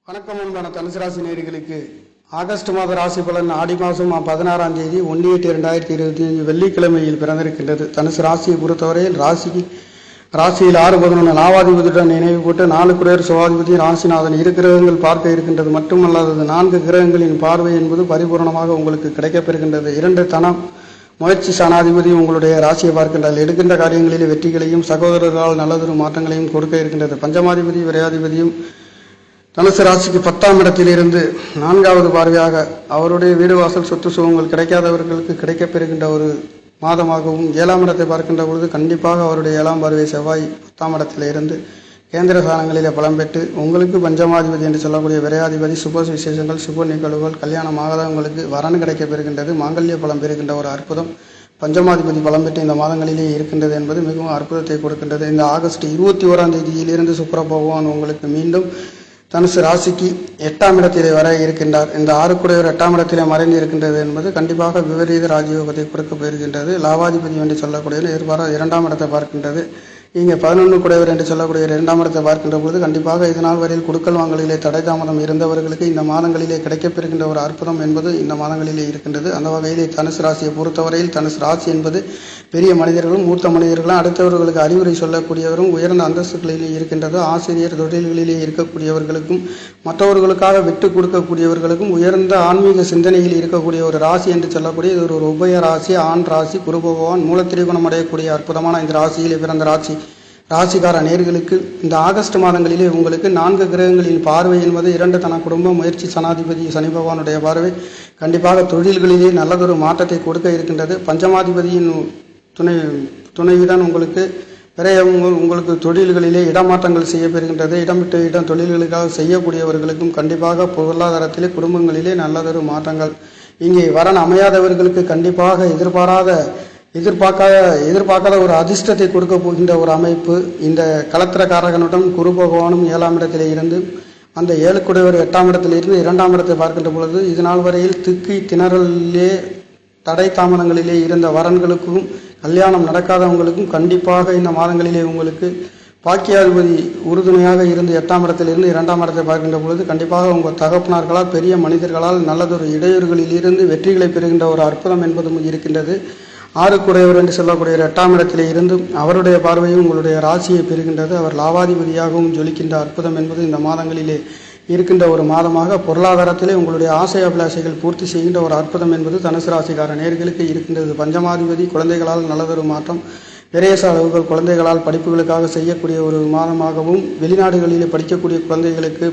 வணக்கம் அன்பான தனுசு ராசி நேயர்களுக்கு ஆகஸ்ட் மாத ராசி பலன் ஆடி மாதம் 16ஆம் தேதி 1/8/2025 வெள்ளிக்கிழமையில் பிறந்திருக்கின்றது. தனுசு ராசியை பொறுத்தவரையில் ராசியில் 6-11 லாவாதிபதியுடன் நினைவு போட்டு 4 குடையர் சுவாதிபதி ராசிநாதன் 2 கிரகங்கள் பார்க்க இருக்கின்றது. மட்டுமல்லாதது 4 கிரகங்களின் பார்வை என்பது பரிபூர்ணமாக உங்களுக்கு கிடைக்கப்பெறுகின்றது. 2 தனம் முயற்சி சனாதிபதி உங்களுடைய ராசியை பார்க்கின்றார். எடுக்கின்ற காரியங்களில் வெற்றிகளையும் சகோதரர்களால் நல்லதொரு மாற்றங்களையும் கொடுக்க இருக்கின்றது. பஞ்சமாதிபதி விரையாதிபதியும் தனுசு ராசிக்கு 10ஆம் இடத்திலிருந்து 4வது பார்வையாக அவருடைய வீடு வாசல் சொத்து சுகங்கள் கிடைக்காதவர்களுக்கு கிடைக்கப்பெறுகின்ற ஒரு மாதமாகவும் 7ஆம் இடத்தை பார்க்கின்ற பொழுது கண்டிப்பாக அவருடைய 7ஆம் பார்வை செவ்வாய் 10ஆம் இடத்திலிருந்து கேந்திர ஸ்தானங்களிலே பலம் பெற்று உங்களுக்கு பஞ்சமாதிபதி என்று சொல்லக்கூடிய விரையாதிபதி சுப விசேஷங்கள் சுப நிகழ்வுகள் கல்யாணமாகாதவங்களுக்கு வரன் கிடைக்கப்பெறுகின்றது. மாங்கல்ய பலம் பெறுகின்ற ஒரு அற்புதம் பஞ்சமாதிபதி பலம் பெற்று இந்த மாதங்களிலே இருக்கின்றது என்பது மிகவும் அற்புதத்தை கொடுக்கின்றது. இந்த ஆகஸ்ட் 21ஆம் தேதியிலிருந்து சுக்கிர பகவான் உங்களுக்கு மீண்டும் தனுசு ராசிக்கு 8ஆம் இடத்திலே வர இருக்கின்றார். இந்த 6 குடையவர் 8ஆம் இடத்திலே மறைந்து இருக்கின்றது என்பது கண்டிப்பாக விபரீத ராஜயோகத்தை கொடுக்க போயிருக்கின்றது. லாவாதிபதி என்று சொல்லக்கூடிய எதிர்பாராத 2ஆம் இடத்தை பார்க்கின்றது. இங்கே 11 குடையவர் என்று சொல்லக்கூடிய 2ஆம் இடத்தை பார்க்கின்ற பொழுது கண்டிப்பாக இதனால் வரையில் கொடுக்கல் வாங்கலிலே தடை தாமதம் இருந்தவர்களுக்கு இந்த மாதங்களிலே கிடைக்கப்பெறுகின்ற ஒரு அற்புதம் என்பது இந்த மாதங்களிலே இருக்கின்றது. அந்த வகையிலே தனுசு ராசியை பொறுத்தவரையில் தனுசு ராசி என்பது பெரிய மனிதர்களும் மூத்த மனிதர்களும் அடுத்தவர்களுக்கு அறிவுரை சொல்லக்கூடியவரும் உயர்ந்த அந்தஸ்துகளிலே இருக்கின்றது. ஆசிரியர் தொழில்களிலே இருக்கக்கூடியவர்களுக்கும் மற்றவர்களுக்காக விட்டு கொடுக்கக்கூடியவர்களுக்கும் உயர்ந்த ஆன்மீக சிந்தனையில் இருக்கக்கூடிய ஒரு ராசி என்று சொல்லக்கூடிய இது ஒரு உபய ராசி, ஆண் ராசி, குரு பகவான் மூலத்திரிகுணம் அடையக்கூடிய அற்புதமான இந்த ராசியிலே பிறந்த ராசிக்கார நேர்களுக்கு இந்த ஆகஸ்ட் மாதங்களிலே உங்களுக்கு 4 கிரகங்களின் பார்வை என்பது 2 தன குடும்ப முயற்சி சனாதிபதி சனி பகவானுடைய பார்வை கண்டிப்பாக தொழில்களிலே நல்லதொரு மாற்றத்தை கொடுக்க இருக்கின்றது. பஞ்சமாதிபதியின் துணைவிதான் உங்களுக்கு உங்களுக்கு தொழில்களிலே இடமாற்றங்கள் செய்யப்பெறுகின்றது. இடம் விட்டு இடம் தொழில்களுக்காக செய்யக்கூடியவர்களுக்கும் கண்டிப்பாக பொருளாதாரத்திலே குடும்பங்களிலே நல்லதொரு மாற்றங்கள். இங்கே வரன் அமையாதவர்களுக்கு கண்டிப்பாக எதிர்பார்க்காத ஒரு அதிர்ஷ்டத்தை கொடுக்க போகின்ற ஒரு அமைப்பு. இந்த களத்திரக்காரகனுடன் குரு பகவானும் 7ஆம் இடத்திலே இருந்து அந்த 7 குடையவர் 8ஆம் இடத்திலிருந்து 2ஆம் இடத்தை பார்க்கின்ற பொழுது இதனால் வரையில் திணறலிலே தடை தாமதங்களிலே இருந்த வரன்களுக்கும் கல்யாணம் நடக்காதவங்களுக்கும் கண்டிப்பாக இந்த மாதங்களிலே உங்களுக்கு பாக்கியாதிபதி உறுதுணையாக இருந்து 8ஆம் இடத்திலிருந்து 2ஆம் இடத்தை பார்க்கின்ற பொழுது கண்டிப்பாக உங்கள் தகப்பனார்களால் பெரிய மனிதர்களால் நல்லதொரு இடையூறுகளில் இருந்து வெற்றிகளை பெறுகின்ற ஒரு அற்புதம் என்பதும் இருக்கின்றது. 6 குடையவர் என்று சொல்லக்கூடிய 8ஆம் இடத்திலே இருந்து அவருடைய பார்வையும் உங்களுடைய ராசியை பெறுகின்றது. அவர் லாவாதிபதியாகவும் ஜொலிக்கின்ற அற்புதம் என்பது இந்த மாதங்களிலே இருக்கின்ற ஒரு மாதமாக பொருளாதாரத்திலே உங்களுடைய ஆசை அபிலாஷைகள் பூர்த்தி செய்கின்ற ஒரு அற்புதம் என்பது தனுசு ராசிக்கார நேர்களுக்கு இருக்கின்றது. பஞ்சமாதிபதி குழந்தைகளால் நல்லதொரு மாற்றம், விரய செலவுகள் குழந்தைகளால் படிப்புகளுக்காக செய்யக்கூடிய ஒரு மாதமாகவும் வெளிநாடுகளிலே படிக்கக்கூடிய குழந்தைகளுக்கு